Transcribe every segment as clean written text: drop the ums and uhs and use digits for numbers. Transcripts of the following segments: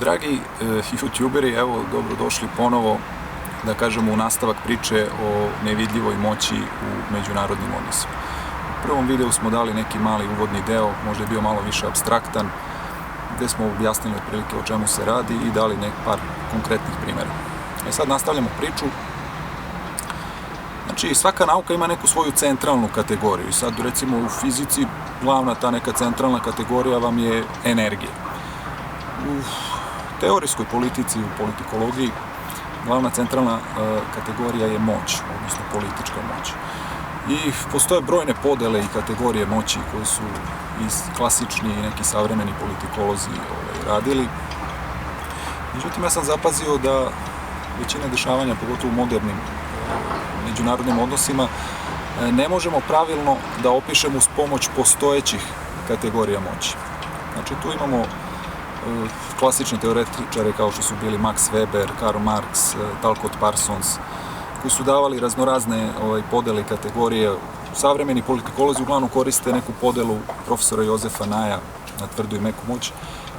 Dragi youtuberi, evo dobrodošli ponovo, da kažemo, u nastavak priče o nevidljivoj moći u međunarodnim odnosima. U prvom videu smo dali neki mali uvodni deo, možda je bio malo više apstraktan, gde smo objasnili otprilike o čemu se radi i dali par konkretnih primjera. Sad nastavljamo priču. Znači, svaka nauka ima neku svoju centralnu kategoriju. Sad, recimo, u fizici glavna ta neka centralna kategorija vam je energija. U teorijskoj politici, u politikologiji, glavna centralna kategorija je moć, odnosno politička moć. I postoje brojne podele i kategorije moći koje su i klasični i neki savremeni politikolozi radili. Međutim, ja sam zapazio da većina dešavanja, pogotovo u modernim međunarodnim odnosima, ne možemo pravilno da opišemo uz pomoć postojećih kategorija moći. Znači, tu imamo klasične teoretičare kao što su bili Max Weber, Karl Marx, Talcott Parsons, koji su davali raznorazne podele i kategorije. Savremeni politikolozi uglavnom koriste neku podelu profesora Jozefa Naja na tvrdu i meku moć.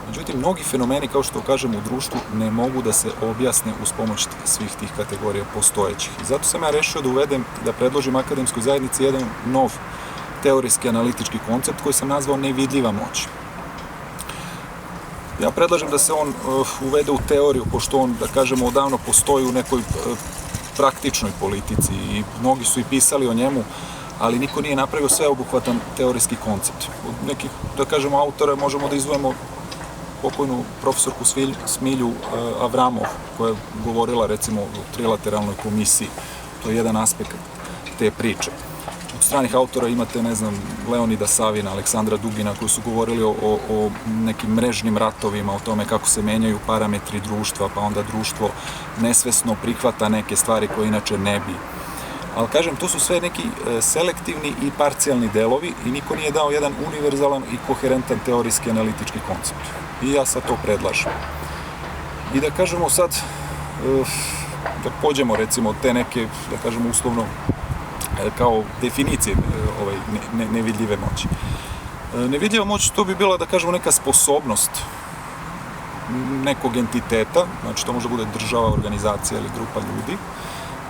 Međutim, mnogi fenomeni, kao što kažemo, u društvu ne mogu da se objasne uz pomoć svih tih kategorija postojećih. I zato sam ja rešio da predložim akademskoj zajednici jedan nov teorijski analitički koncept koji sam nazvao nevidljiva moć. Ja predlažem da se on uvede u teoriju, pošto on, da kažemo, odavno postoji u nekoj praktičnoj politici i mnogi su i pisali o njemu, ali niko nije napravio sveobuhvatan teorijski koncept. Od nekih, da kažemo, autora možemo da izdvojimo pokojnu profesorku Smilju Avramov, koja je govorila, recimo, o trilateralnoj komisiji. To je jedan aspekt te priče. Od stranih autora imate, ne znam, Leonida Savina, Aleksandra Dugina, koji su govorili o nekim mrežnim ratovima, o tome kako se menjaju parametri društva, pa onda društvo nesvesno prihvata neke stvari koje inače ne bi. Ali, kažem, to su sve neki selektivni i parcijalni delovi i niko nije dao jedan univerzalan i koherentan teorijski analitički koncept. I ja sad to predlažem. I da kažemo sad, da pođemo, recimo, te neke, da kažemo, uslovno, kao definicije nevidljive moći. Nevidljiva moć, to bi bila, da kažemo, neka sposobnost nekog entiteta, znači to može bude država, organizacija ili grupa ljudi,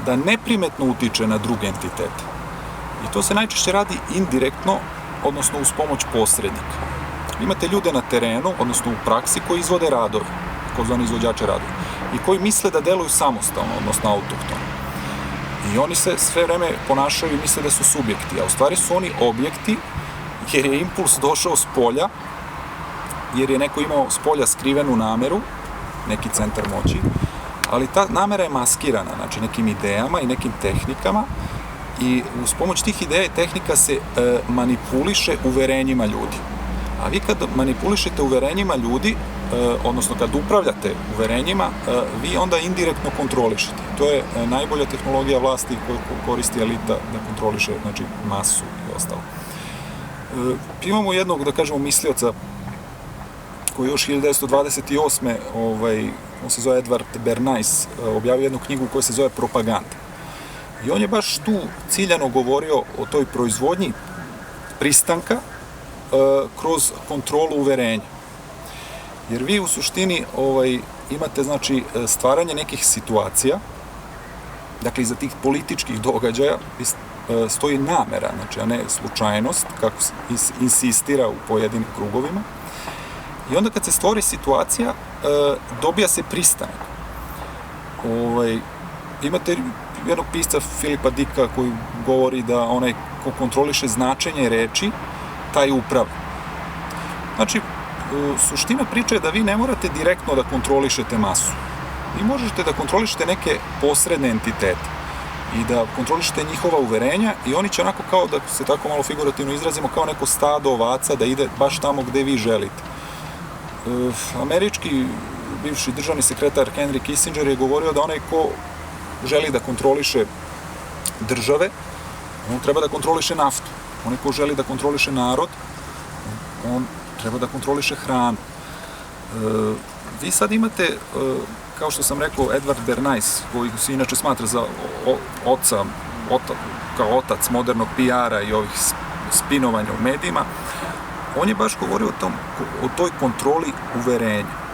da neprimetno utiče na druge entitete. I to se najčešće radi indirektno, odnosno uz pomoć posrednika. Imate ljude na terenu, odnosno u praksi, koji izvode radove, takozvani izvođače radova, i koji misle da deluju samostalno, odnosno autohtono. I oni se sve vreme ponašaju i misle da su subjekti, a u stvari su oni objekti, jer je impuls došao s polja, jer je neko imao s polja skrivenu nameru, neki centar moći, ali ta namera je maskirana, znači nekim idejama i nekim tehnikama, i uz pomoć tih ideja i tehnika se manipuliše uverenjima ljudi. A vi kad manipulišete uverenjima ljudi, odnosno kad upravljate uverenjima, vi onda indirektno kontrolišete. To je najbolja tehnologija vlasti koju koristi elita da kontroliše, znači, masu i ostalo. Imamo jednog, da kažemo, mislioca koji još 1928. On se zove Edward Bernays, objavio jednu knjigu koja se zove Propaganda. I on je baš tu ciljano govorio o toj proizvodnji pristanka kroz kontrolu uverenja. Jer vi u suštini imate, znači, stvaranje nekih situacija, dakle, iza tih političkih događaja stoji namera, znači, a ne slučajnost, kako se insistira u pojedinim krugovima. I onda kad se stvori situacija, dobija se pristanak. Imate jednog pisca Filipa Dicka koji govori da onaj ko kontroliše značenje reči, taj uprava. Znači, suština priče je da vi ne morate direktno da kontrolišete masu. Vi možete da kontrolišete neke posredne entitete i da kontrolišete njihova uverenja i oni će onako, kao da se tako malo figurativno izrazimo, kao neko stado ovaca da ide baš tamo gde vi želite. Američki bivši državni sekretar Henry Kissinger je govorio da onaj ko želi da kontroliše države, on treba da kontroliše naftu. Onaj ko želi da kontroliše narod, on treba da kontroliše hranu. Vi sad imate, kao što sam rekao, Edward Bernays, koji se inače smatra za kao otac modernog PR-a i ovih spinovanja u medijima, on je baš govorio o toj kontroli uverenja.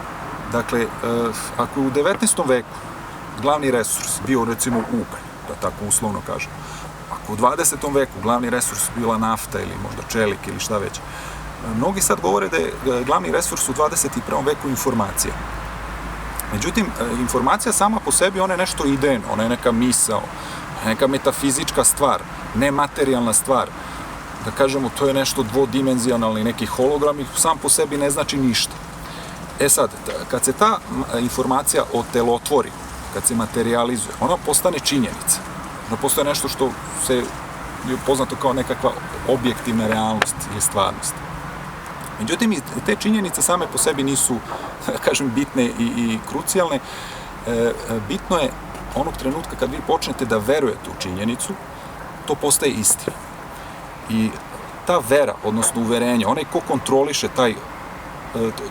Dakle, ako je u 19. veku glavni resurs bio recimo ugalj, da tako uslovno kažem, ako u 20. veku glavni resurs bila nafta ili možda čelik ili šta već, mnogi sad govore da je glavni resurs u 21. veku informacija. Međutim, informacija sama po sebi, ona je nešto idejno, ona je neka misao, neka metafizička stvar, nematerijalna stvar. Da kažemo, to je nešto dvodimenzionalni, neki hologram i sam po sebi ne znači ništa. E sad, kad se ta informacija otelotvori, kad se materializuje, ona postane činjenica. Ona postaje nešto što se je poznato kao nekakva objektivna realnost ili stvarnost. Međutim, te činjenice same po sebi nisu, da kažem, bitne i krucijalne. Bitno je onog trenutka kad vi počnete da verujete u činjenicu, to postaje istina. I ta vera, odnosno uverenje, onaj ko kontroliše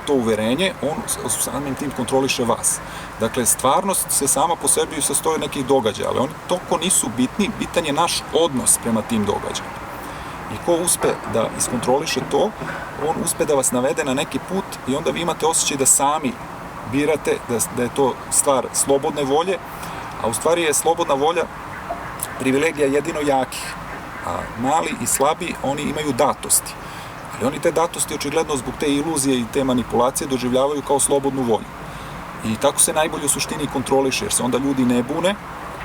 to uverenje, on samim tim kontroliše vas. Dakle, stvarnost se sama po sebi sastoji od nekih događaja, ali oni toliko nisu bitni, bitan je naš odnos prema tim događajima. I ko uspe da iskontroliše to, on uspe da vas navede na neki put i onda vi imate osjećaj da sami birate, da je to stvar slobodne volje, a u stvari je slobodna volja privilegija jedino jakih. A mali i slabi, oni imaju datosti. Ali oni te datosti očigledno zbog te iluzije i te manipulacije doživljavaju kao slobodnu volju. I tako se najbolje u suštini kontroliše, jer se onda ljudi ne bune,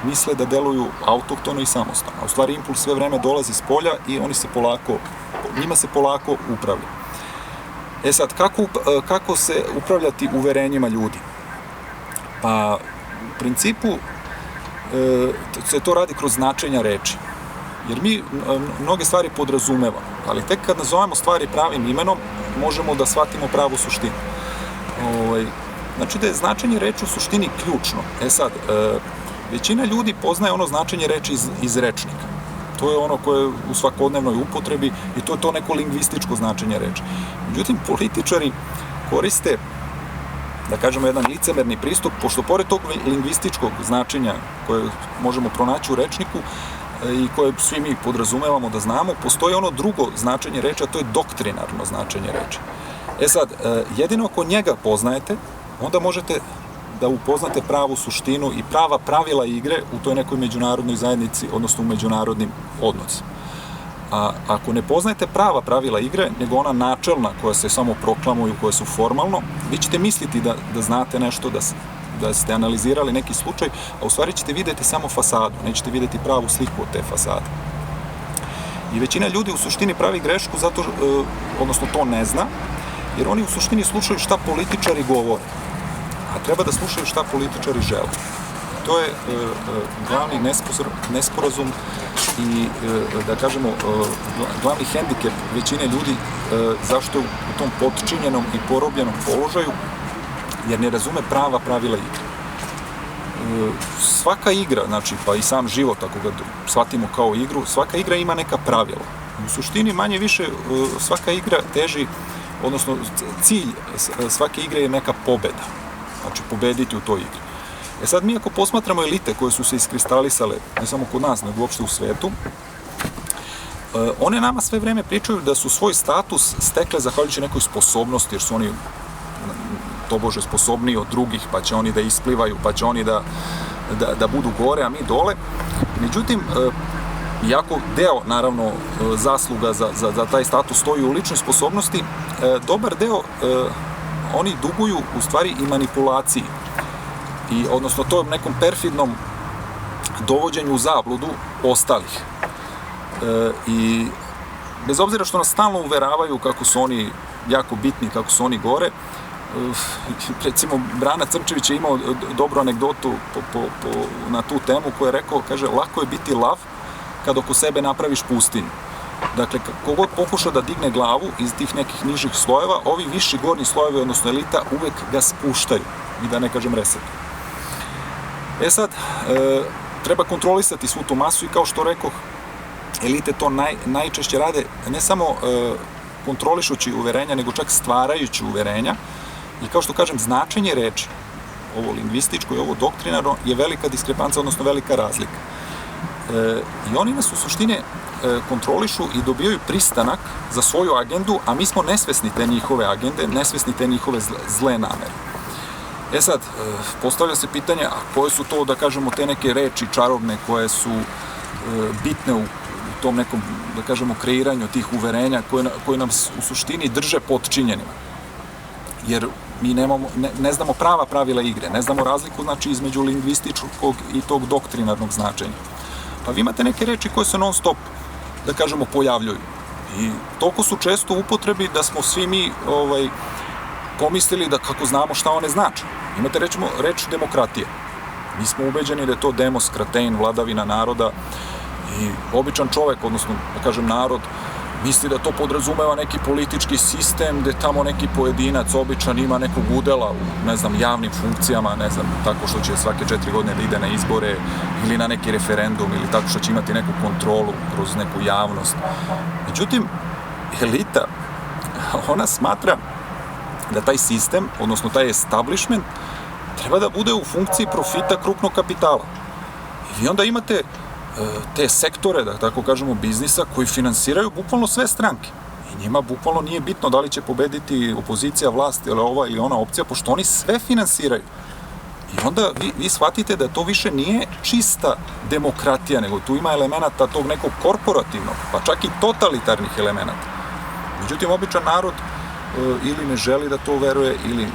misle da deluju autohtono i samostalno. A u stvari impuls sve vreme dolazi s polja i njima se polako upravlja. E sad, kako se upravljati uverenjima ljudi? Pa, u principu, se to radi kroz značenja reči. Jer mi mnoge stvari podrazumevamo, ali tek kad nazovemo stvari pravim imenom, možemo da shvatimo pravu suštinu. Znači da je značenje reči u suštini ključno. E sad, većina ljudi poznaje ono značenje reči iz rečnika. To je ono koje je u svakodnevnoj upotrebi i to je to neko lingvističko značenje reči. Međutim, političari koriste, da kažemo, jedan licemerni pristup, pošto pored tog lingvističkog značenja koje možemo pronaći u rečniku i koje svi mi podrazumevamo da znamo, postoji ono drugo značenje reči, a to je doktrinarno značenje reči. E sad, jedino ako njega poznajete, onda možete da upoznate pravu suštinu i prava pravila igre u toj nekoj međunarodnoj zajednici, odnosno u međunarodnim odnosima. A ako ne poznajete prava pravila igre, nego ona načelna koja se samo proklamuju, koja su formalno, vi ćete misliti da znate nešto, da ste analizirali neki slučaj, a u stvari ćete vidjeti samo fasadu, nećete vidjeti pravu sliku od te fasade. I većina ljudi u suštini pravi grešku odnosno to ne zna, jer oni u suštini slušaju šta političari govore, a treba da slušaju šta političari žele. To je glavni nesporazum i, da kažemo, glavni hendikep većine ljudi zašto je u tom potčinjenom i porobljenom položaju, jer ne razume prava pravila igre. Svaka igra, znači, pa i sam život, ako ga shvatimo kao igru, svaka igra ima neka pravila. U suštini, manje više, svaka igra teži, odnosno cilj svake igre je neka pobeda. Znači, pobediti u toj igri. E sad, mi ako posmatramo elite koje su se iskristalisale, ne samo kod nas, nego uopšte u svetu, one nama sve vreme pričaju da su svoj status stekle zahvaljujući nekoj sposobnosti, jer su oni tobože sposobniji od drugih, pa će oni da isplivaju, pa će oni da budu gore, a mi dole. Međutim, iako deo, naravno, zasluga za taj status stoji u ličnoj sposobnosti, dobar deo oni duguju u stvari i manipulaciji. Odnosno tom nekom perfidnom dovođenju u zabludu ostalih. I bez obzira što nas stalno uveravaju kako su oni jako bitni, kako su oni gore, recimo Brana Crnčević je imao dobru anegdotu na tu temu koja je rekao, kaže, lako je biti lav kad oko sebe napraviš pustinju. Dakle, kogod pokuša da digne glavu iz tih nekih nižih slojeva, ovi viši gornji slojevi, odnosno elita, uvek ga spuštaju i da ne kažem resetu. E sad, treba kontrolisati svu tu masu i kao što rekoh, elite to najčešće rade ne samo kontrolišući uverenja, nego čak stvarajući uverenja. I kao što kažem, značenje reči, ovo lingvističko i ovo doktrinarno, je velika diskrepanca, odnosno velika razlika. I oni nas u suštini kontrolišu i dobijaju pristanak za svoju agendu, a mi smo nesvesni te njihove agende, nesvesni te njihove zle namere. Sad, postavlja se pitanje, a koje su to, da kažemo, te neke reči čarobne koje su bitne u tom nekom, da kažemo, kreiranju tih uverenja koje nam u suštini drže potčinjenima. Jer mi ne znamo prava pravila igre, ne znamo razliku, znači, između lingvističkog i tog doktrinarnog značenja. Pa vi imate neke reči koje se non stop, da kažemo, pojavljuju. I toliko su često u upotrebi da smo svi mi pomislili da kako znamo šta one znače. Imate reč demokratija. Mi smo ubeđeni da je to demos, kratein, vladavina naroda i običan čovek, odnosno, da kažem, narod, misli da to podrazumeva neki politički sistem gde tamo neki pojedinac običan ima nekog udela u, ne znam, javnim funkcijama, ne znam, tako što će svake 4 godine da ide na izbore ili na neki referendum ili tako što će imati neku kontrolu kroz neku javnost. Međutim, elita, ona smatra da taj sistem, odnosno taj establishment, treba da bude u funkciji profita krupnog kapitala. I vi onda imate te sektore, da tako kažemo, biznisa, koji finansiraju bukvalno sve stranke. I njima bukvalno nije bitno da li će pobediti opozicija, vlast ili ova ili ona opcija, pošto oni sve finansiraju. I onda vi shvatite da to više nije čista demokratija, nego tu ima elemenata tog nekog korporativnog, pa čak i totalitarnih elemenata. Međutim, običan narod ili ne želi da to veruje ili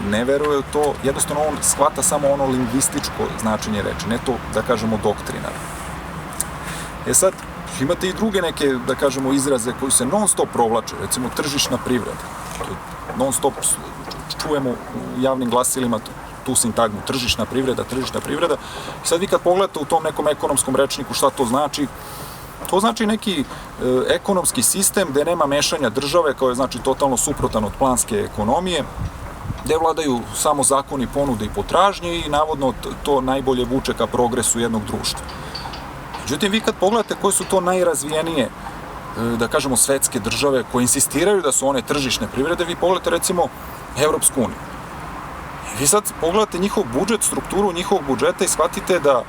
ne veruje u to, jednostavno on shvata samo ono lingvističko značenje reči, ne to, da kažemo, doktrinarno. Sad, imate i druge neke, da kažemo, izraze koji se non stop provlače, recimo tržišna privreda. Non stop čujemo u javnim glasilima tu sintagmu, tržišna privreda. I sad vi kad pogledate u tom nekom ekonomskom rečniku šta to znači neki ekonomski sistem gde nema mešanja države, kao je, znači, totalno suprotan od planske ekonomije, gde vladaju samo zakoni ponude i potražnje i navodno to najbolje vuče ka progresu jednog društva. Međutim, vi kad pogledate koje su to najrazvijenije, da kažemo, svetske države koje insistiraju da su one tržišne privrede, vi pogledate recimo Evropsku uniju. I vi sad pogledate njihov budžet, strukturu njihovog budžeta i shvatite da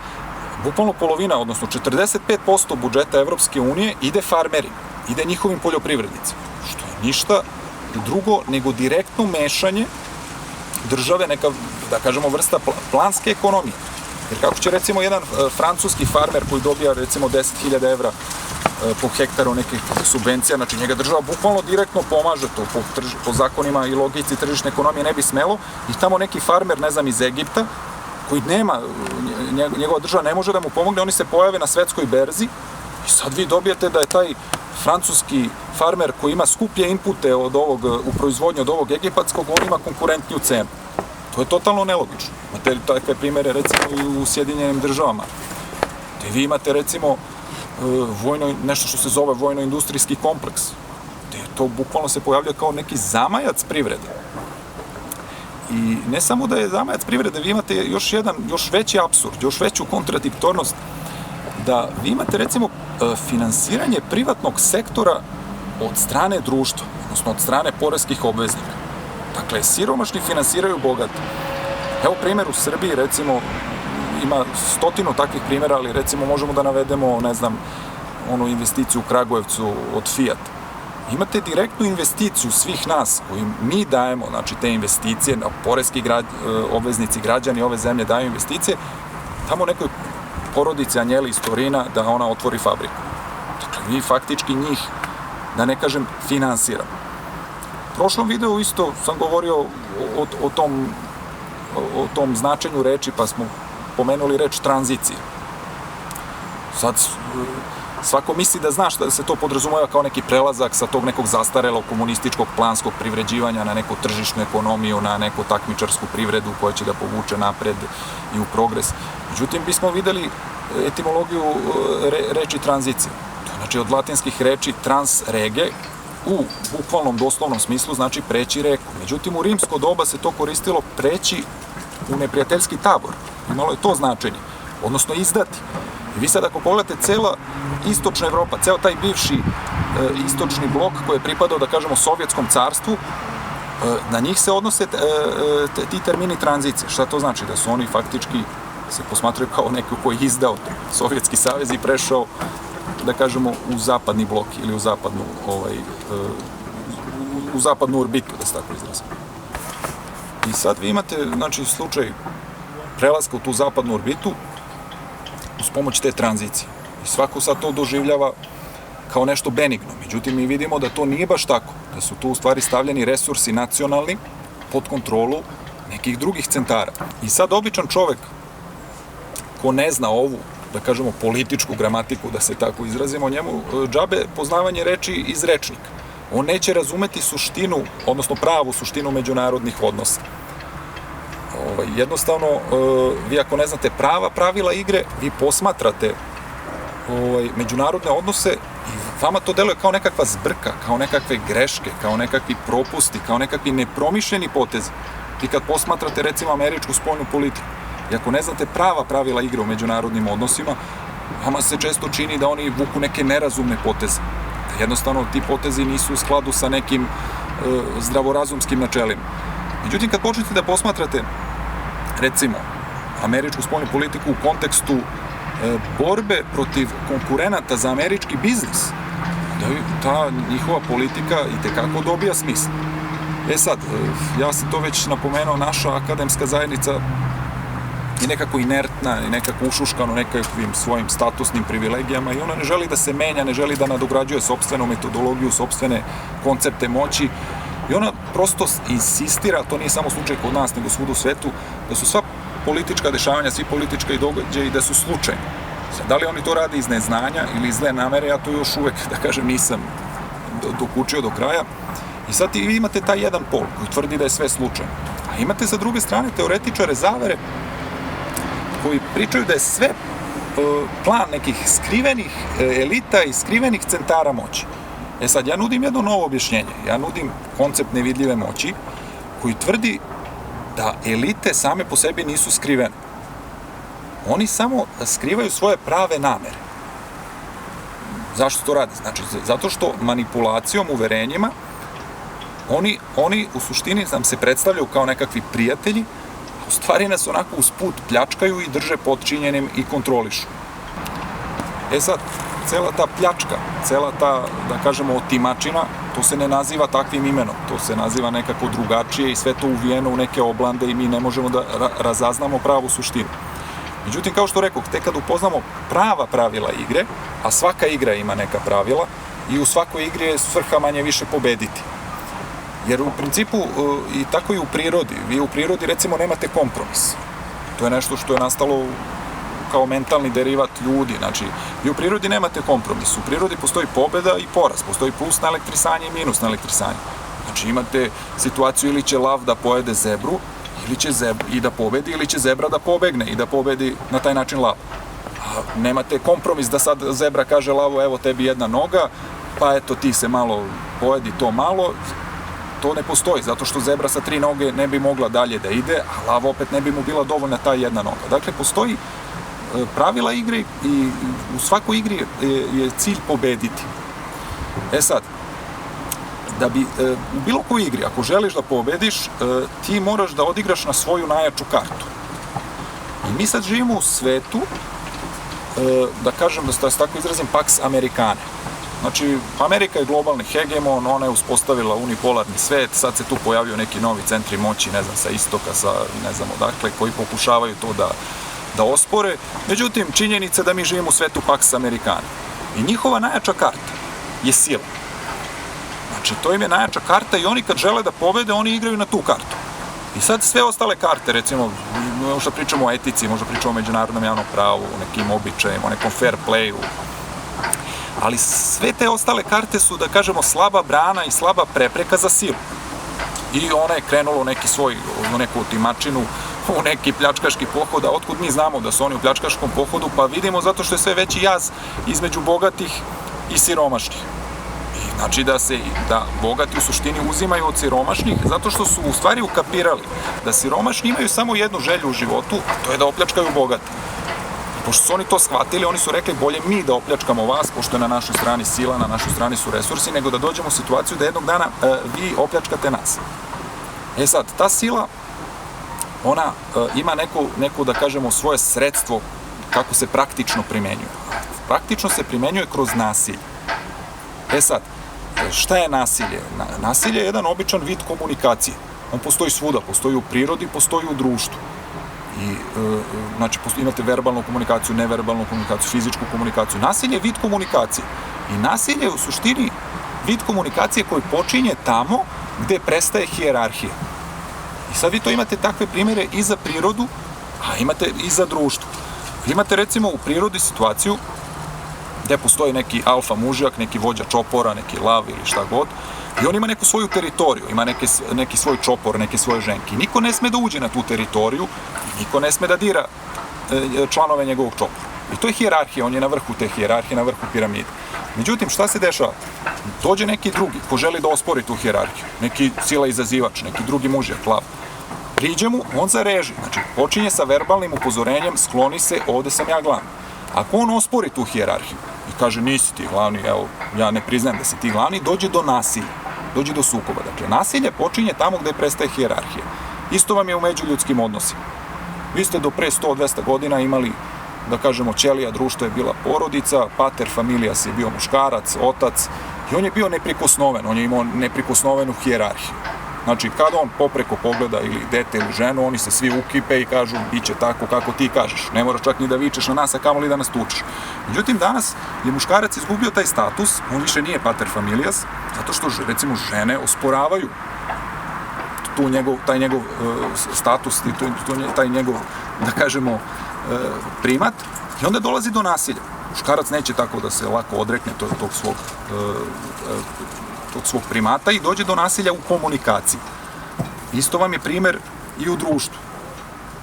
bukvalno polovina, odnosno 45% budžeta Evropske unije ide farmerima, ide njihovim poljoprivrednicima, što je ništa drugo nego direktno mešanje države, neka, da kažemo, vrsta planske ekonomije. Jer kako će, recimo, jedan francuski farmer koji dobija, recimo, 10.000 evra po hektaru nekih subvencija, znači njega država bukvalno direktno pomaže, to po zakonima i logici tržišne ekonomije ne bi smelo, i tamo neki farmer, ne znam, iz Egipta, koji nema, njegova država ne može da mu pomogne, oni se pojave na svetskoj berzi i sad vi dobijete da je taj francuski farmer koji ima skuplje inpute u proizvodnju od ovog egipatskog, on ima konkurentniju cenu. To je totalno nelogično. Imate takve primere, recimo, i u Sjedinjenim državama. Gde vi imate, recimo, nešto što se zove vojno-industrijski kompleks. Gde to bukvalno se pojavlja kao neki zamajac privrede. I ne samo da je zamajac privrede, vi imate još veći apsurd, još veću kontradiktornost, da vi imate, recimo, finansiranje privatnog sektora od strane društva, odnosno od strane poreskih obveznika. Dakle, siromašni finansiraju bogate. Evo primjer u Srbiji, recimo, ima 100 takvih primjera, ali recimo možemo da navedemo, ne znam, onu investiciju u Kragujevcu od Fijata. Imate direktnu investiciju svih nas koji mi dajemo, znači te investicije, poreski obveznici, građani ove zemlje daju investicije, tamo nekoj porodici Anjeli iz Torina da ona otvori fabriku. Dakle, mi faktički njih, da ne kažem, finansiramo. U prošlom videu isto sam govorio o tom značenju reči, pa smo pomenuli reč tranzicija. Sad, svako misli da zna šta se to podrazumeva kao neki prelazak sa tog nekog zastarelog komunističkog planskog privređivanja na neku tržišnu ekonomiju, na neku takmičarsku privredu koja će da povuče napred i u progres. Međutim, bismo videli etimologiju reči tranzicija. To je, znači, od latinskih reči trans rege, u bukvalnom doslovnom smislu znači preći reku. Međutim, u rimsko doba se to koristilo preći u neprijateljski tabor. Imalo je to značenje, odnosno izdati. I vi sad ako pogledate cela istočna Evropa, ceo taj bivši istočni blok koji je pripadao, da kažemo, Sovjetskom carstvu, na njih se odnose ti termini tranzicije. Šta to znači? Da su oni faktički se posmatraju kao neko koji je izdao Sovjetski savez i prešao, da kažemo, u zapadni blok ili u zapadnu orbitu, da se tako izrazim. I sad vi imate, znači, slučaj prelaska u tu zapadnu orbitu uz pomoć te tranzicije. I svako sad to doživljava kao nešto benigno. Međutim, mi vidimo da to nije baš tako. Da su tu u stvari stavljeni resursi nacionalni pod kontrolu nekih drugih centara. I sad običan čovek ko ne zna ovu, da kažemo, političku gramatiku, da se tako izrazimo, njemu džabe poznavanje reči iz rečnika. On neće razumeti suštinu, odnosno pravu suštinu međunarodnih odnosa. Jednostavno, vi ako ne znate prava pravila igre, vi posmatrate međunarodne odnose i vama to deluje kao nekakva zbrka, kao nekakve greške, kao nekakvi propusti, kao nekakvi nepromišljeni potezi. I kad posmatrate, recimo, američku spoljnu politiku, i ako ne znate prava pravila igre u međunarodnim odnosima, vama se često čini da oni vuku neke nerazumne poteze. Da jednostavno ti potezi nisu u skladu sa nekim zdravorazumskim načelima. Međutim, kad počnete da posmatrate, recimo, američku spoljnu politiku u kontekstu borbe protiv konkurenata za američki biznis, da ta njihova politika itekako dobija smisla. Sad, ja sam to već napomenuo, naša akademska zajednica je nekako inertna i nekako ušuškano nekakvim svojim statusnim privilegijama i ona ne želi da se menja, ne želi da nadograđuje sopstvenu metodologiju, sopstvene koncepte moći i ona prosto insistira, to nije samo slučaj kod nas, nego svud u svetu, da su sva politička dešavanja, svi politički događaji, da su slučajni. Da li oni to rade iz neznanja ili iz zle namere, ja to još uvek, da kažem, nisam dokučio do kraja. I sad vi imate taj jedan pol koji tvrdi da je sve slučajno. A imate sa druge strane teoretičare zavere koji pričaju da je sve plan nekih skrivenih elita i skrivenih centara moći. Sad, ja nudim jedno novo objašnjenje. Ja nudim koncept nevidljive moći koji tvrdi da elite same po sebi nisu skrivene. Oni samo skrivaju svoje prave namere. Zašto to radi? Znači, zato što manipulacijom, uverenjima, oni u suštini nam se predstavljaju kao nekakvi prijatelji, a u stvari nas onako usput pljačkaju i drže podčinjenim i kontrolišu. Sad, cela ta pljačka, cela ta, da kažemo, otimačina, to se ne naziva takvim imenom, to se naziva nekako drugačije i sve to uvijeno u neke oblande i mi ne možemo da razaznamo pravu suštinu. Međutim, kao što rekoh, tek kad upoznamo prava pravila igre, a svaka igra ima neka pravila i u svakoj igri je svrha manje više pobediti. Jer u principu, i tako i u prirodi, vi u prirodi recimo nemate kompromis. To je nešto što je nastalo kao mentalni derivat ljudi, znači vi u prirodi nemate kompromis, u prirodi postoji pobeda i poraz, postoji plus na elektrisanje i minus na elektrisanje. Znači imate situaciju ili će lav da pojede zebru, ili će i da pobedi, ili će zebra da pobegne i da pobedi na taj način lav. A nemate kompromis da sad zebra kaže lavu, evo tebi jedna noga, pa eto ti se malo pojedi to malo. To ne postoji, zato što zebra sa 3 noge ne bi mogla dalje da ide, a lav opet ne bi mu bila dovoljna ta jedna noga. Dakle, postoji pravila igre i u svakoj igri je cilj pobediti. Sad, da bi u bilo kojoj igri, ako želiš da pobediš, ti moraš da odigraš na svoju najjaču kartu. I mi sad živimo u svetu, da kažem, da se tako izrazim, Pax Americane. Znači, Amerika je globalni hegemon, ona je uspostavila unipolarni svet, sad se tu pojavljaju neki novi centri moći, ne znam, sa istoka, sa ne znam odakle, koji pokušavaju to da ospore. Međutim, činjenica da mi živimo u svetu Pax Americane. I njihova najjača karta je sila. Znači, to im je najjača karta i oni kad žele da pobede, oni igraju na tu kartu. I sad sve ostale karte, recimo, možda pričamo o etici, možda pričamo o međunarodnom javnom pravu, o nekim običajima, o nekom fair playu, ali sve te ostale karte su, da kažemo, slaba brana i slaba prepreka za silu. I ona je krenula u neku otimačinu, u neki pljačkaški pohod, a otkud mi znamo da su oni u pljačkaškom pohodu, pa vidimo zato što je sve veći jaz između bogatih i siromašnih. I znači da bogati u suštini uzimaju od siromašnih, zato što su u stvari ukapirali da siromašni imaju samo jednu želju u životu, a to je da opljačkaju bogate. Pošto su oni to shvatili, oni su rekli bolje mi da opljačkamo vas, pošto je na našoj strani sila, na našoj strani su resursi, nego da dođemo u situaciju da jednog dana vi opljačkate nas. Sad, ta sila, ona ima neko, da kažemo, svoje sredstvo kako se praktično primenjuje. Praktično se primenjuje kroz nasilje. Sad, šta je nasilje? Nasilje je jedan običan vid komunikacije. On postoji svuda, postoji u prirodi, postoji u društvu. I, znači, imate verbalnu komunikaciju, neverbalnu komunikaciju, fizičku komunikaciju. Nasilje je vid komunikacije. I nasilje je u suštini vid komunikacije koji počinje tamo gde prestaje hijerarhija. I sad vi to imate takve primjere i za prirodu, a imate i za društvo. Imate recimo u prirodi situaciju gde postoji neki alfa mužjak, neki vođa čopora, neki lav ili šta god, i on ima neku svoju teritoriju, ima neki svoj čopor, neke svoje ženke. Niko ne sme da uđe na tu teritoriju, niko ne sme da dira članove njegovog čopora. I to je hijerarhija, on je na vrhu te hijerarhije, na vrhu piramide. Međutim, šta se dešava? Dođe neki drugi ko želi da ospori tu hijerarhiju, neki sila izazivač, neki drugi mužjak, lav. Priđe mu, on zareži, znači počinje sa verbalnim upozorenjem, skloni se, ovde sam ja glavni. Ako on ospori tu hijerarhiju i kaže nisi ti glavni, evo, ja ne priznajem da si ti glavni, dođe do nasilja, dođe do sukoba. Dakle, nasilje počinje tamo gde prestaje hijerarhija. Isto vam je u međuljudskim odnosima. Vi ste do pre 100-200 godina imali, da kažemo, ćelija društva je bila porodica, pater familijas je bio muškarac, otac, i on je bio neprikosnoven, on je imao neprikosnovenu hijerarhiju. Znači, kada on popreko pogleda ili dete ili ženu, oni se svi ukipe i kažu, bit će tako kako ti kažeš. Ne moraš čak ni da vičeš na nas, a kamoli da nas tučeš. Međutim, danas je muškarac izgubio taj status, on više nije pater familijas, zato što, recimo, žene osporavaju taj njegov status, taj njegov, da kažemo, primat, i onda dolazi do nasilja. Muškarac neće tako da se lako odrekne tog svog primata i dođe do nasilja u komunikaciji. Isto vam je primer i u društvu.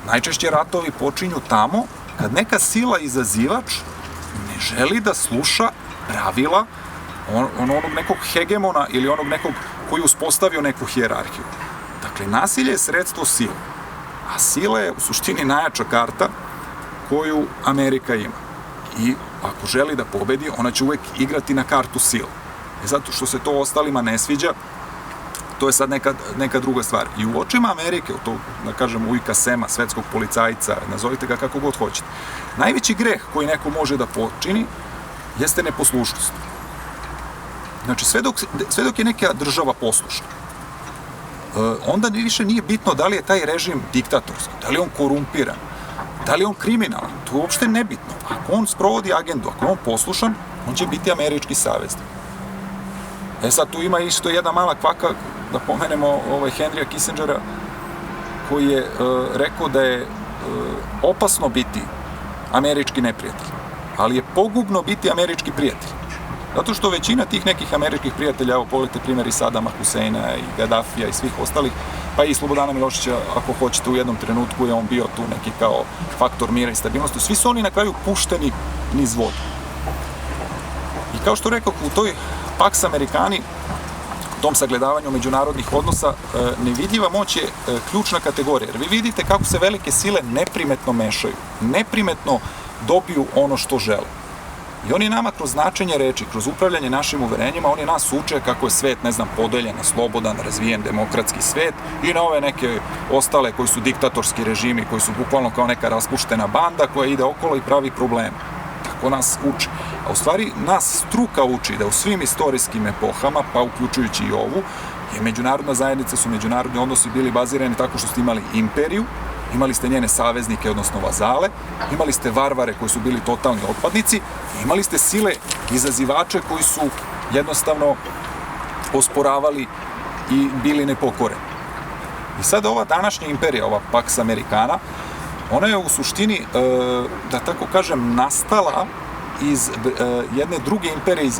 Najčešće ratovi počinju tamo kad neka sila izazivač ne želi da sluša pravila onog nekog hegemona ili onog nekog koji je uspostavio neku hijerarhiju. Dakle, nasilje je sredstvo sile, a sila je u suštini najjača karta koju Amerika ima. I ako želi da pobedi, ona će uvek igrati na kartu sile. Zato što se to ostalima ne sviđa, to je sad neka druga stvar. I u očima Amerike, to, da kažemo, Ujka Sema, svetskog policajca, nazovite ga kako god hoćete, najveći greh koji neko može da počini jeste neposlušnost. Znači, sve dok je neka država poslušna, onda više nije bitno da li je taj režim diktatorski, da li je on korumpiran, da li je on kriminalan, to je uopšte nebitno. Ako on sprovodi agendu, ako je on poslušan, on će biti američki saveznik. Sad tu ima isto jedna mala kvaka, da pomenemo Henrya Kissingera, koji je rekao da je opasno biti američki neprijatelj, ali je pogubno biti američki prijatelj. Zato što većina tih nekih američkih prijatelja, evo pogledajte primjer i Sadama Huseina i Gaddafija i svih ostalih, pa i Slobodana Miloševića, ako hoćete, u jednom trenutku je on bio tu neki kao faktor mira i stabilnosti. Svi su oni na kraju pušteni niz vodu. I kao što rekao, u toj Pax Americani, tom sagledavanju međunarodnih odnosa, nevidljiva moć je ključna kategorija. Jer vi vidite kako se velike sile neprimetno mešaju, neprimetno dobiju ono što žele. I oni nama kroz značenje reči, kroz upravljanje našim uverenjima, oni nas uče kako je svet, ne znam, podeljen na slobodan, razvijen, demokratski svet i na ove neke ostale koji su diktatorski režimi, koji su bukvalno kao neka raspuštena banda koja ide okolo i pravi probleme. Tako nas uči. A u stvari nas struka uči da u svim istorijskim epohama, pa uključujući i ovu, je međunarodna zajednica, su međunarodni odnosi bili bazirani tako što ste imali imperiju, imali ste njene saveznike, odnosno vazale, imali ste varvare koji su bili totalni otpadnici, imali ste sile izazivače koji su jednostavno osporavali i bili nepokoreni. I sad ova današnja imperija, ova Pax Americana, ona je u suštini, da tako kažem, nastala iz jedne druge imperije,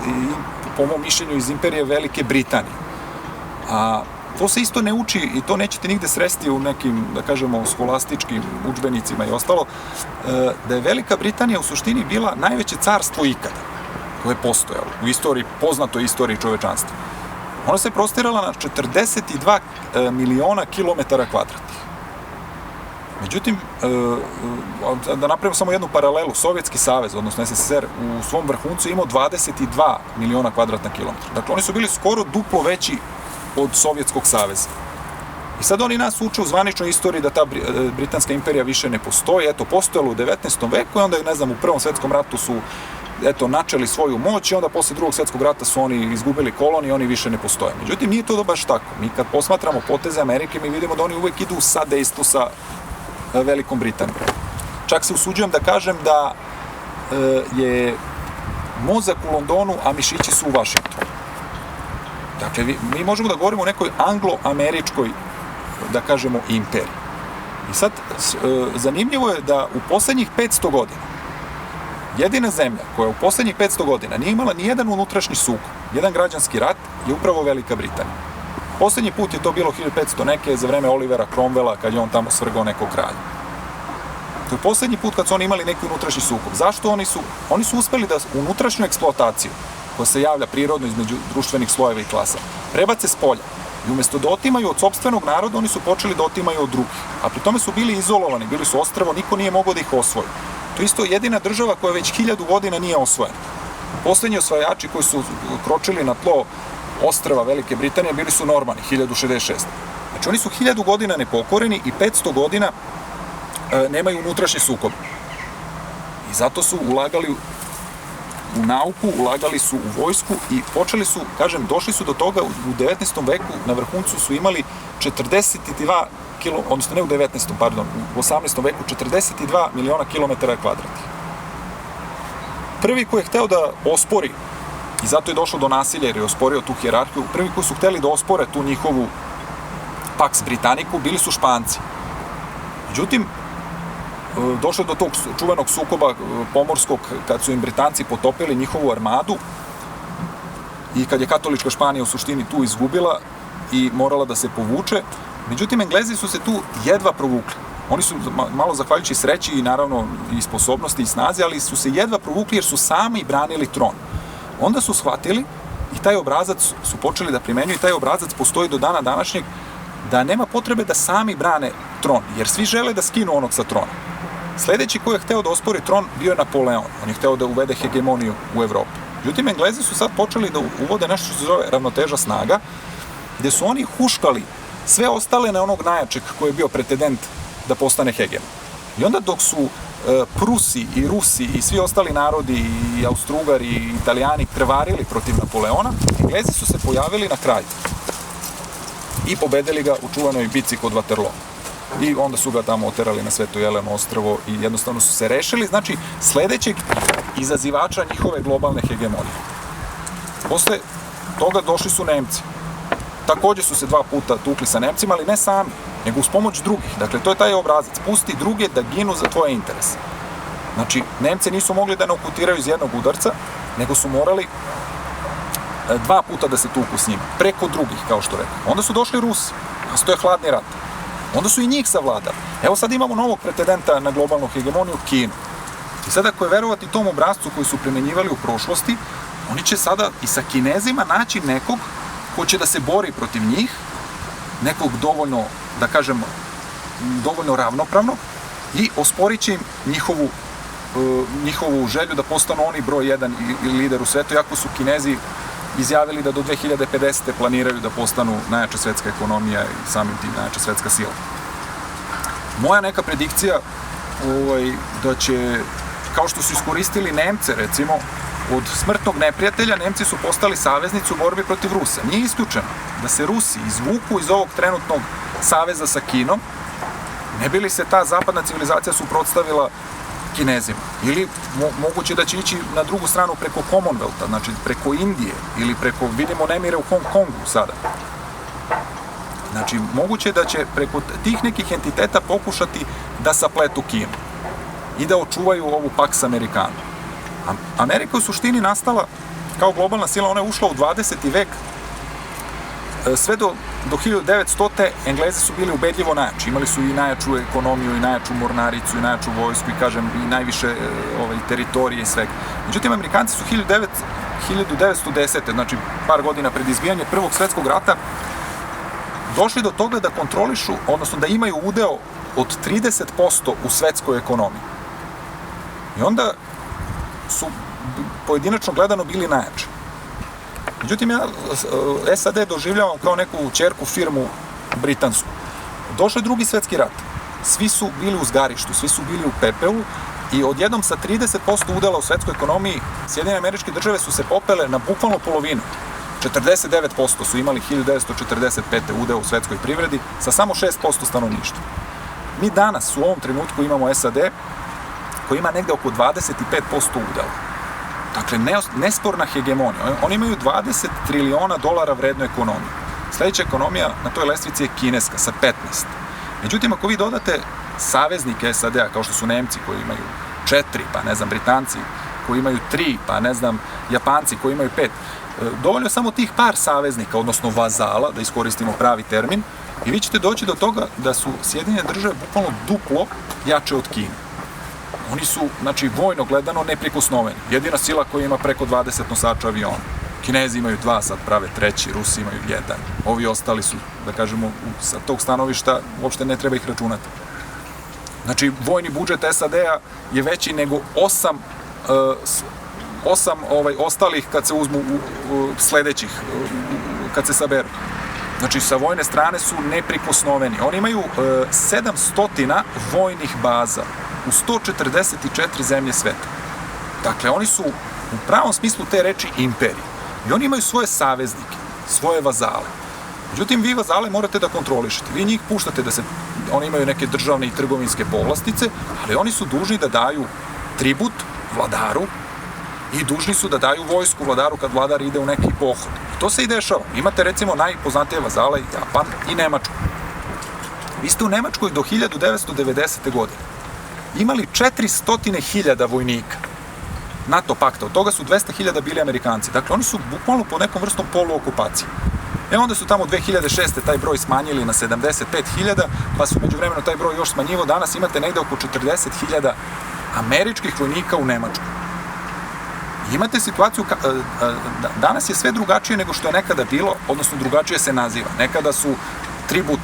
po mom mišljenju iz imperije Velike Britanije. A to se isto ne uči i to nećete nigde sresti u nekim, da kažemo, skolastičkim udžbenicima i ostalo, da je Velika Britanija u suštini bila najveće carstvo ikada koje je postojalo u istoriji, poznatoj istoriji čovečanstva. Ona se prostirala na 42 miliona kilometara kvadratnih. Međutim, da napravimo samo jednu paralelu, Sovjetski savez, odnosno SSSR, u svom vrhuncu imao 22 miliona kvadratna kilometra. Dakle, oni su bili skoro duplo veći od Sovjetskog saveza. I sad oni nas uče u zvaničnoj istoriji da ta Britanska imperija više ne postoji. Eto, postojala u 19. veku i onda, ne znam, u Prvom svetskom ratu su načeli svoju moć i onda posle Drugog svjetskog rata su oni izgubili kolonije i oni više ne postoje. Međutim, nije to baš tako. Mi kad posmatramo poteze Amerike, mi vidimo da oni uvek idu u sadejstvu sa Velikom Britanijom. Čak se usuđujem da kažem da je mozak u Londonu, a mišići su u Vašingtonu. Dakle, mi možemo da govorimo o nekoj anglo-američkoj, da kažemo, imperiji. I sad, zanimljivo je da u poslednjih 500 godina jedina zemlja koja u poslednjih 500 godina nije imala ni jedan unutrašnji sukob, jedan građanski rat, je upravo Velika Britanija. Poslednji put je to bilo 1500 neke, za vreme Olivera Cromwella, kad je on tamo svrgao nekog kralja. To je poslednji put kad su oni imali neki unutrašnji sukob. Zašto oni su uspeli da unutrašnju eksploataciju, koja se javlja prirodno između društvenih slojeva i klasa, prebace s polja. I umesto da otimaju od sopstvenog naroda, oni su počeli da otimaju od drugih. A pri tome su bili izolovani, bili su ostrvo, niko nije mogao da ih osvoji. To je isto jedina država koja već 1000 godina nije osvojena. Poslednji osvajači koji su kročili na tlo ostrva Velike Britanije bili su Normani, 1066. Znači oni su 1000 godina nepokoreni i 500 godina nemaju unutrašnji sukob. I zato su ulagali u nauku, ulagali su u vojsku i počeli su, kažem, došli su do toga u 19. veku, na vrhuncu su imali 42 odnosno ne u 19. pardon, u 18. veku 42 miliona kilometara kvadratnih. Prvi koji je hteo da ospori, i zato je došlo do nasilja jer je osporio tu hijerarhiju, prvi koji su hteli da ospore tu njihovu Pax Britannicu bili su Španci. Međutim, došlo je do tog čuvenog sukoba pomorskog kad su im Britanci potopili njihovu armadu i kad je katolička Španija u suštini tu izgubila i morala da se povuče. Međutim, Englezi su se tu jedva provukli. Oni su malo zahvaljujući sreći i naravno i sposobnosti i snazi, ali su se jedva provukli jer su sami branili tron. Onda su shvatili i taj obrazac su počeli da primenjuju i taj obrazac postoji do dana današnjeg da nema potrebe da sami brane tron, jer svi žele da skinu onog sa trona. Sledeći koji je hteo da ospori tron bio je Napoleon. On je hteo da uvede hegemoniju u Evropi. Međutim, Englezi su sad počeli da uvode nešto što se zove ravnoteža snaga, gde su oni huškali sve ostale na onog najjačeg koji je bio pretendent da postane hegemon. I onda dok su Prusi i Rusi i svi ostali narodi i Austrougar i Italijani krvarili protiv Napoleona, Englezi su se pojavili na kraju i pobedili ga u čuvanoj bici kod Waterloo. I onda su ga tamo oterali na Sveto Jeleno ostrvo i jednostavno su se rešili, znači, sledećeg izazivača njihove globalne hegemonije. Posle toga došli su Nemci. Takođe su se 2 puta tukli sa Nemcima, ali ne sami, nego uz pomoć drugih. Dakle, to je taj obrazac. Pusti druge da ginu za tvoje interese. Znači, Nemci nisu mogli da ne okutiraju iz jednog udarca, nego su morali 2 puta da se tuku s njima, preko drugih, kao što rekao. Onda su došli Rusi, nastoje hladni rat. Onda su i njih savladali. Evo sad imamo novog pretendenta na globalnu hegemoniju, Kinu. I sada, ako je verovati tom obrazcu koji su primenjivali u prošlosti, oni će sada i sa Kinezima naći nekog ko će da se bori protiv njih, nekog dovoljno, da kažem, dovoljno ravnopravno i osporit će im njihovu želju da postanu oni broj 1 lider u svetu, iako su Kinezi izjavili da do 2050. planiraju da postanu najjača svetska ekonomija i samim tim najjača svetska sila. Moja neka predikcija da će, kao što su iskoristili Nemce, recimo, od smrtnog neprijatelja, Nemci su postali saveznici u borbi protiv Rusa. Nije isključeno da se Rusi izvuku iz ovog trenutnog saveza sa Kinom, ne bi li se ta zapadna civilizacija suprotstavila Kinezima. Ili moguće da će ići na drugu stranu preko Commonwealtha, znači preko Indije, ili preko, vidimo, nemire u Hong Kongu sada. Znači, moguće da će preko tih nekih entiteta pokušati da sapletu Kinu i da očuvaju ovu Pax Americanu. Amerika u suštini nastala kao globalna sila, ona je ušla u 20. vek, sve do 1900. Englezi su bili ubedljivo najjači. Imali su i najjaču ekonomiju, i najjaču mornaricu, i najjaču vojsku, i kažem, i najviše teritorije i svega. Međutim, Amerikanci su 1910. znači par godina pred izbijanje Prvog svetskog rata, došli do toga da kontrolišu, odnosno da imaju udeo od 30% u svetskoj ekonomiji. I onda su pojedinačno gledano bili najjači. Međutim, ja SAD doživljavam kao neku ćerku firmu britansku. Došao je Drugi svetski rat. Svi su bili u zgarištu, svi su bili u pepelu I odjednom sa 30% udela u svetskoj ekonomiji Sjedinjene Američke Države su se popele na bukvalno polovinu. 49% su imali 1945. udeo u svetskoj privredi sa samo 6% stanovništva. Mi danas u ovom trenutku imamo SAD koji ima negde oko 25% udela. Dakle, nesporna hegemonija. Oni imaju 20 triliona dolara vrednu ekonomiju. Sljedeća ekonomija na toj lestvici je kineska sa 15. Međutim, ako vi dodate saveznike SAD-a, kao što su Nemci koji imaju 4, pa ne znam, Britanci koji imaju 3, pa ne znam, Japanci koji imaju 5, dovoljno samo tih par saveznika, odnosno vazala, da iskoristimo pravi termin, i vi ćete doći do toga da su Sjedinjene Države bukvalno duplo jače od Kine. Oni su, znači, vojno gledano neprikosnoveni. Jedina sila koja ima preko 20 nosača aviona. Kinezi imaju 2, sad prave 3, Rusi imaju 1. Ovi ostali su, da kažemo, sa tog stanovišta uopšte ne treba ih računati. Znači, vojni budžet SAD-a je veći nego 8 ostalih kad se uzmu sledećih, kad se saberu. Znači, sa vojne strane su neprikosnoveni. Oni imaju 700 vojnih baza u 144 zemlje sveta. Dakle, oni su u pravom smislu te reči imperiji. I oni imaju svoje saveznike, svoje vazale. Međutim, vi vazale morate da kontrolišete. Vi njih puštate da se... Oni imaju neke državne i trgovinske povlastice, ali oni su dužni da daju tribut vladaru i dužni su da daju vojsku vladaru kad vladar ide u neki pohod. I to se i dešava. Imate, recimo, najpoznatije vazale Japan i Nemačku. Vi ste u Nemačkoj do 1990. godine imali 400.000 vojnika NATO pakta, od toga su 200.000 bili Amerikanci. Dakle, oni su bukvalno po nekom vrstom poluokupacije. Onda su tamo 2006. taj broj smanjili na 75.000, pa su međuvremeno taj broj još smanjivo. Danas imate negde oko 40.000 američkih vojnika u Nemačkoj. Imate situaciju, danas je sve drugačije nego što je nekada bilo, odnosno drugačije se naziva. Nekada su tribut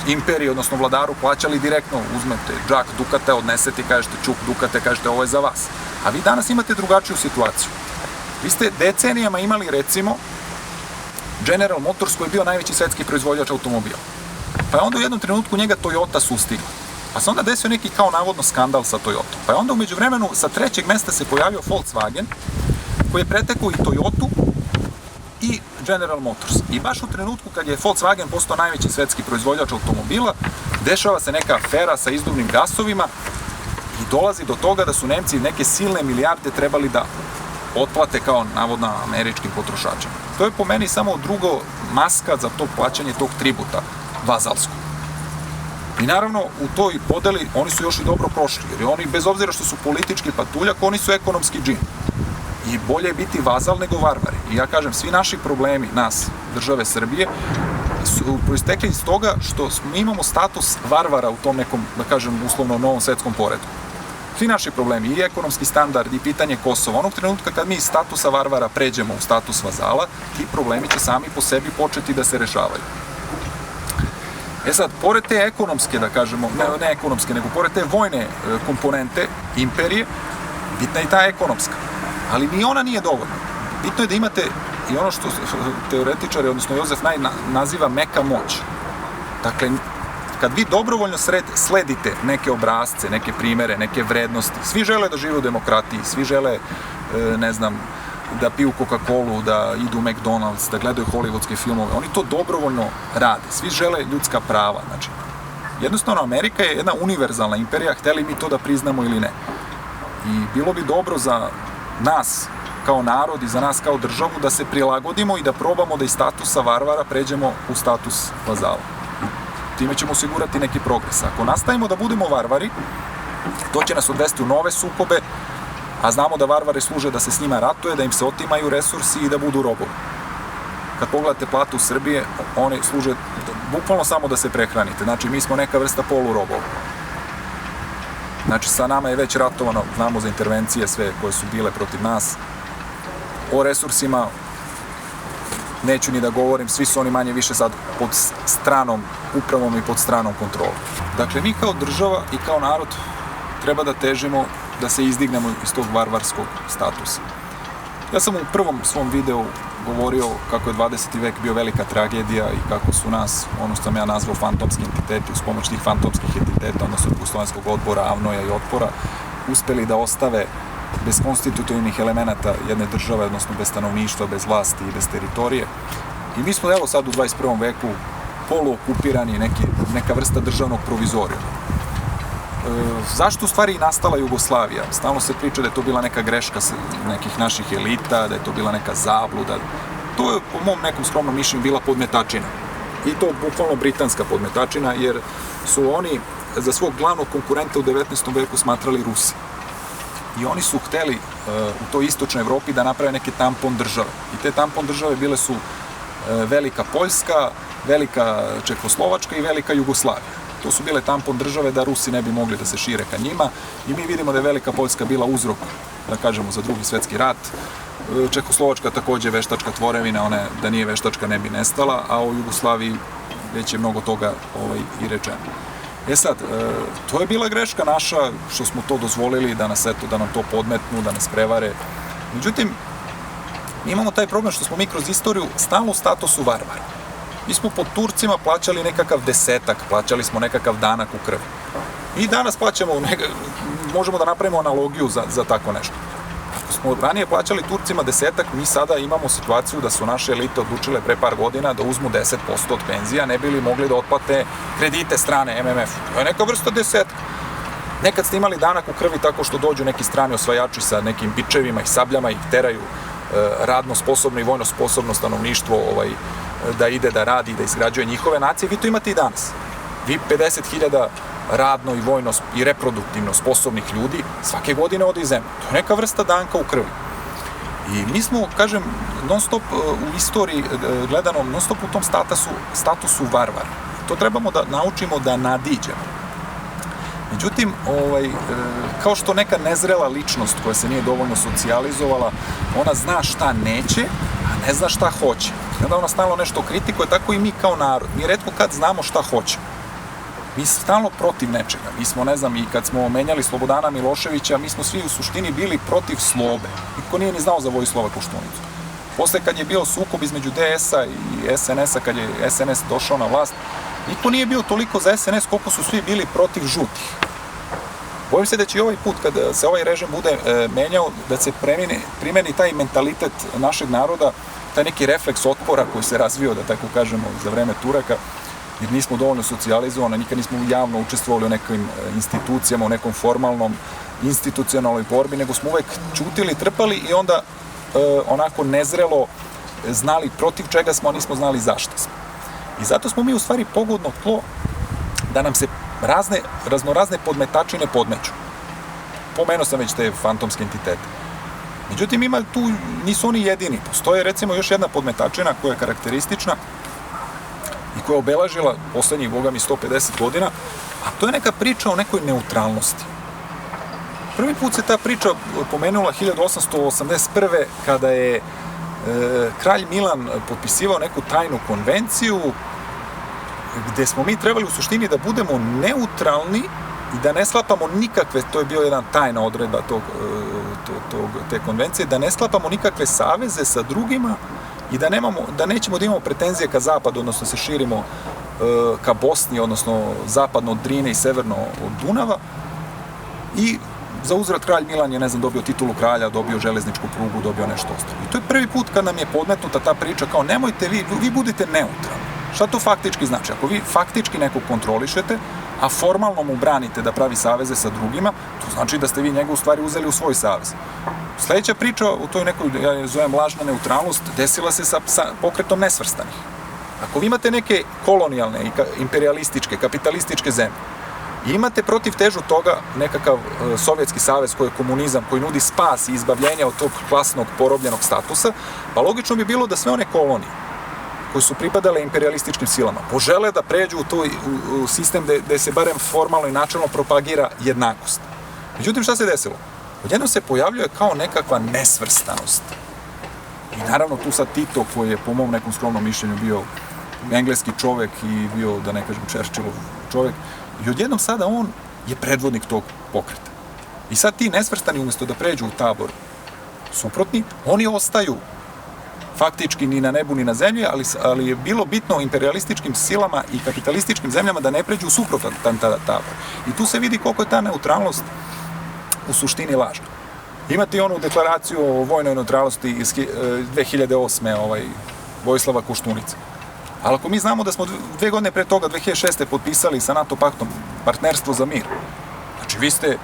imperiji, odnosno vladaru, plaćali direktno, uzmete džak dukata, odnesete i kažete čuk dukate, kažete ovo je za vas. A vi danas imate drugačiju situaciju. Vi ste decenijama imali, recimo, General Motors koji je bio najveći svetski proizvođač automobila. Pa je onda u jednom trenutku njega Toyota sustigla. Pa se onda desio neki kao navodno skandal sa Toyotom. Pa je onda u međuvremenu sa 3. mesta se pojavio Volkswagen koji je pretekao i Toyotu i General Motors. I baš u trenutku kad je Volkswagen postao najveći svetski proizvođač automobila, dešava se neka afera sa izduvnim gasovima i dolazi do toga da su Nemci neke silne milijarde trebali da otplate kao navodno američkim potrošačima. To je po meni samo drugo maska za to plaćanje tog tributa vazalskog. I naravno, u toj podeli oni su još i dobro prošli, jer oni, bez obzira što su politički patuljak, oni su ekonomski džin. I bolje je biti vazal nego varvari. I ja kažem, svi naši problemi, nas, države Srbije, su proistekli iz toga što mi imamo status varvara u tom nekom, da kažem, uslovno novom svetskom poretku. Svi naši problemi, i ekonomski standard, i pitanje Kosova, onog trenutka kad mi iz statusa varvara pređemo u status vazala, ti problemi će sami po sebi početi da se rešavaju. Sad, pored te ekonomske, da kažemo, ne ekonomske, nego pored te vojne komponente imperije, bitna je i ta ekonomska. Ali ni ona nije dovoljna. Bitno je da imate i ono što teoretičari, odnosno Jozef Naj naziva meka moć. Dakle, kad vi dobrovoljno sledite neke obrasce, neke primere, neke vrednosti, svi žele da žive u demokratiji, svi žele, ne znam, da piju Coca-Colu, da idu u McDonald's, da gledaju hollywoodske filmove. Oni to dobrovoljno rade. Svi žele ljudska prava. Znači, jednostavno, Amerika je jedna univerzalna imperija, hteli mi to da priznamo ili ne. I bilo bi dobro za nas kao narod i za nas kao državu da se prilagodimo i da probamo da iz statusa varvara pređemo u status vazala. Time ćemo osigurati neki progres. Ako nastavimo da budemo varvari, to će nas odvesti u nove sukobe, a znamo da varvari služe da se s njima ratuje, da im se otimaju resursi i da budu robovi. Kad pogledate platu Srbije, one služe bukvalno samo da se prehranite. Znači, mi smo neka vrsta polurobova. Znači, sa nama je već ratovano, znamo za intervencije sve koje su bile protiv nas. O resursima neću ni da govorim, svi su oni manje više sad pod stranom upravom i pod stranom kontrolom. Dakle, mi kao država i kao narod treba da težimo da se izdignemo iz tog varvarskog statusa. Ja sam u prvom svom videu govorio kako je 20. vek bio velika tragedija i kako su nas, ono što sam ja nazvao fantomski entiteti, uz pomoć tih fantomskih entiteta, odnosno Jugoslovenskog odbora, AVNOJ-a i Otpora, uspeli da ostave bez konstitutivnih elemenata jedne države, odnosno bez stanovništva, bez vlasti i bez teritorije. I mi smo evo sad u 21. veku poluokupirani, neka vrsta državnog provizorijuma. Zašto u stvari nastala Jugoslavija? Stalno se priča da je to bila neka greška nekih naših elita, da je to bila neka zabluda. To je po mom nekom skromnom mišljenju bila podmetačina. I to bukvalno britanska podmetačina, jer su oni za svog glavnog konkurenta u 19. veku smatrali Rusi. I oni su hteli u toj istočnoj Evropi da naprave neke tampon države. I te tampon države bile su Velika Poljska, Velika Čehoslovačka i Velika Jugoslavija. To su bile tampon države da Rusi ne bi mogli da se šire ka njima. I mi vidimo da je Velika Poljska bila uzrok, da kažemo, za Drugi svjetski rat. Čehoslovačka takođe veštačka tvorevina, ona da nije veštačka ne bi nestala, a u Jugoslaviji već je mnogo toga i rečeno. E sad, to je bila greška naša što smo to dozvolili da nam to podmetnu, da nas prevare. Međutim, mi imamo taj problem što smo mi kroz istoriju stalno u statusu varvara. Mi smo pod Turcima plaćali nekakav desetak, plaćali smo nekakav danak u krvi. I danas plaćamo, možemo da napravimo analogiju za tako nešto. Ako smo ranije plaćali Turcima desetak, mi sada imamo situaciju da su naše elite odlučile pre par godina da uzmu 10% od penzija, ne bili mogli da otplate kredite strane MMF-u. To je neka vrsta desetka. Nekad ste imali danak u krvi tako što dođu neki strani osvajači sa nekim bičevima i sabljama i teraju radno sposobno i vojno sposobno stanovništvo da ide da radi i da izgrađuje njihove nacije. Vi to imate i danas. Vi 50.000 radno i vojno i reproduktivno sposobnih ljudi svake godine ode iz zemlje. To je neka vrsta danka u krvi. I mi smo, kažem, non stop u istoriji gledano, non stop u tom statusu varvar. To trebamo da naučimo da nadiđemo. Međutim, kao što neka nezrela ličnost koja se nije dovoljno socijalizovala, ona zna šta neće, a ne zna šta hoće. I onda ona stalno nešto kritikuje, tako i mi kao narod. Mi retko kad znamo šta hoćemo. Mi smo stalno protiv nečega. Mi smo, ne znam, i kad smo menjali Slobodana Miloševića, mi smo svi u suštini bili protiv Slobe. Niko nije ni znao za Vojislava Koštunicu. Posle kad je bio sukob između DS-a i SNS-a, kad je SNS došao na vlast, niko nije bio toliko za SNS koliko su svi bili protiv žutih. Bojim se da će i ovaj put, kad se ovaj režim bude menjao, da se primeni taj mentalitet našeg naroda, taj neki refleks otpora koji se razvio, da tako kažemo, za vreme Turaka, jer nismo dovoljno socijalizovani, nikad nismo javno učestvovali u nekim institucijama, u nekom formalnom institucionalnoj borbi, nego smo uvek ćutili, trpali i onda onako nezrelo znali protiv čega smo, a nismo znali zašto smo. I zato smo mi u stvari pogodno tlo da nam se raznorazne podmetačine podmeću. Pomenuo sam već te fantomske entitete. Međutim, nisu oni jedini. Postoje recimo još jedna podmetačina koja je karakteristična i koja je obeležila poslednjih, boga mi, 150 godina, a to je neka priča o nekoj neutralnosti. Prvi put se ta priča pomenula 1881. kada je kralj Milan potpisivao neku tajnu konvenciju gde smo mi trebali u suštini da budemo neutralni i da ne sklapamo nikakve, to je bio jedna tajna odredba te konvencije, da ne sklapamo nikakve saveze sa drugima i da nećemo da imamo pretenzije ka zapadu, odnosno se širimo ka Bosni, odnosno zapadno od Drine i severno od Dunava. I za uzvrat kralj Milan je, ne znam, dobio titulu kralja, dobio železničku prugu, dobio nešto ostalo. I to je prvi put kad nam je podmetnuta ta priča kao nemojte vi budite neutralni. Šta to faktički znači? Ako vi faktički nekog kontrolišete, a formalno mu branite da pravi saveze sa drugima, to znači da ste vi njega u stvari uzeli u svoj savez. Sledeća priča u toj nekoj, ja je zovem lažna neutralnost, desila se sa pokretom nesvrstanih. Ako vi imate neke kolonijalne, imperialističke, kapitalističke zemlje, i imate protiv težu toga nekakav Sovjetski savez koji je komunizam, koji nudi spas i izbavljenje od tog klasnog porobljenog statusa, pa logično bi bilo da sve one kolonije koje su pripadale imperialističkim silama požele da pređu u sistem gde se barem formalno i načelno propagira jednakost. Međutim, šta se desilo? Odjednom se pojavljuje kao nekakva nesvrstanost. I naravno tu sad Tito, koji je po mom nekom skromnom mišljenju bio engleski čovek i bio, da ne kažem, Churchillov čovek, i odjednom sada on je predvodnik tog pokreta. I sad ti nesvrstani, umjesto da pređu u tabor suprotni, oni ostaju faktički ni na nebu ni na zemlji, ali je bilo bitno imperialističkim silama i kapitalističkim zemljama da ne pređu u suprotan tabor. I tu se vidi koliko je ta neutralnost u suštini lažna. Imate i onu deklaraciju o vojnoj neutralnosti iz 2008. Vojislava Koštunice. Ali ako mi znamo da smo 2 godine pre toga, 2006. potpisali sa NATO paktom partnerstvo za mir, znači vi ste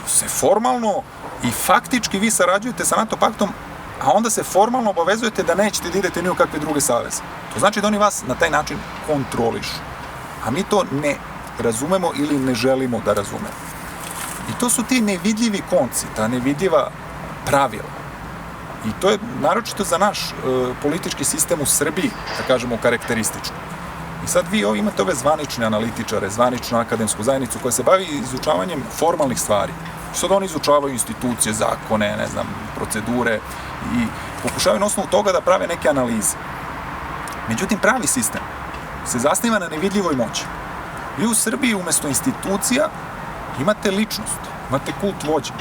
se formalno i faktički vi sarađujete sa NATO paktom, a onda se formalno obavezujete da nećete da idete ni u kakve druge saveze. To znači da oni vas na taj način kontrolišu. A mi to ne razumemo ili ne želimo da razumemo. I to su ti nevidljivi konci, ta nevidljiva pravila. I to je naročito za naš politički sistem u Srbiji, da kažemo, karakteristično. I sad vi imate ove zvanične analitičare, zvaničnu akademsku zajednicu koja se bavi izučavanjem formalnih stvari. Sad oni izučavaju institucije, zakone, ne znam, procedure i pokušavaju na osnovu toga da prave neke analize. Međutim, pravi sistem se zasniva na nevidljivoj moći. Vi u Srbiji umesto institucija imate ličnost, imate kult vođe.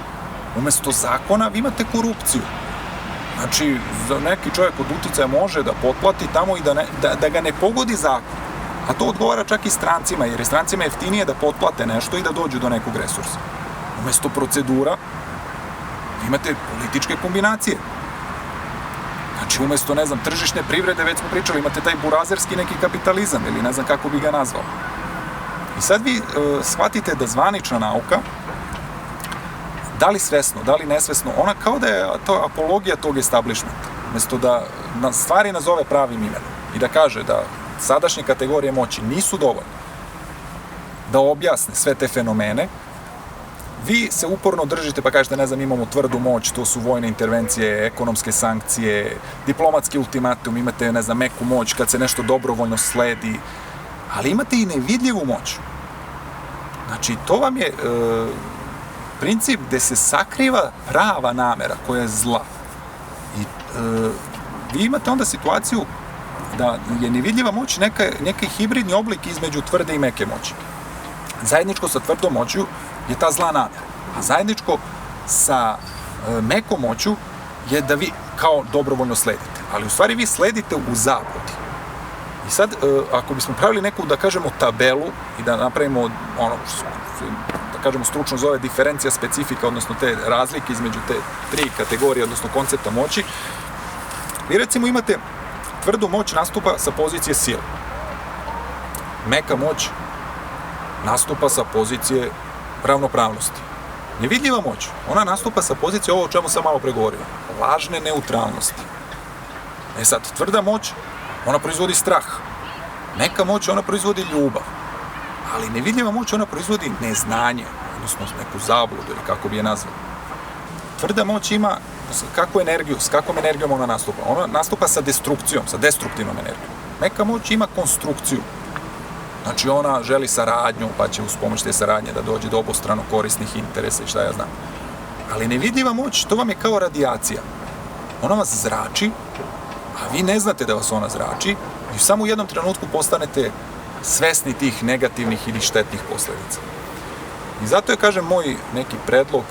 Umesto zakona vi imate korupciju. Znači, neki čovjek od uticaja može da potplati tamo i da ga ne pogodi zakon. A to odgovara čak i strancima, jer je strancima jeftinije da potplate nešto i da dođu do nekog resursa. Umesto procedura, imate političke kombinacije. Znači, umesto, ne znam, tržišne privrede, već smo pričali, imate taj burazerski neki kapitalizam, ili ne znam kako bi ga nazvao. I sad vi shvatite da zvanična nauka, da li svesno, da li nesvesno, ona kao da je to apologija tog establishmenta. Umesto da stvari nazove pravim imenom i da kaže da sadašnje kategorije moći nisu dovoljne da objasne sve te fenomene, vi se uporno držite pa kažete, ne znam, imamo tvrdu moć, to su vojne intervencije, ekonomske sankcije, diplomatski ultimatum, imate, ne znam, meku moć kad se nešto dobrovoljno sledi, ali imate i nevidljivu moć. Znači, to vam je princip gde se sakriva prava namera koja je zla. I vi imate onda situaciju da je nevidljiva moć neki hibridni oblik između tvrde i meke moći. Zajedničko sa tvrdom moću je ta zla namera, a zajedničko sa mekom moću je da vi kao dobrovoljno sledite. Ali u stvari vi sledite u zabludi. I sad, ako bismo pravili neku, da kažemo, tabelu i da napravimo ono što da kažemo stručno zove diferencija specifika, odnosno te razlike između te 3 kategorije, odnosno koncepta moći, vi recimo imate tvrdu moć nastupa sa pozicije sile. Meka moć nastupa sa pozicije ravnopravnosti. Nevidljiva moć, ona nastupa sa pozicije ovo o čemu sam malo pregovorio, lažne neutralnosti. E sad, tvrda moć, ona proizvodi strah. Meka moć, ona proizvodi ljubav. Ali nevidljiva moć, ona proizvodi neznanje, odnosno neku zabludu ili kako bi je nazvao. Tvrda moć ima kakvu energiju, s kakvom energijom ona nastupa? Ona nastupa sa destrukcijom, sa destruktivnom energijom. Meka moć ima konstrukciju. Znači ona želi saradnju, pa će uz pomoć te saradnje da dođe do obostrano korisnih interesa i šta ja znam. Ali nevidljiva moć, to vam je kao radijacija. Ona vas zrači, a vi ne znate da vas ona zrači i samo u jednom trenutku postanete svesni tih negativnih ili štetnih posledica. I zato je, kažem, moj neki predlog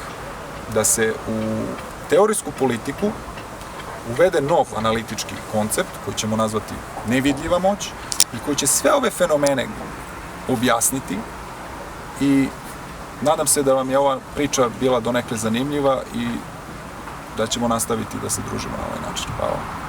da se u teorijsku politiku uvede nov analitički koncept koji ćemo nazvati nevidljiva moć i koji će sve ove fenomene objasniti i nadam se da vam je ova priča bila donekle zanimljiva i da ćemo nastaviti da se družimo na ovaj način. Hvala.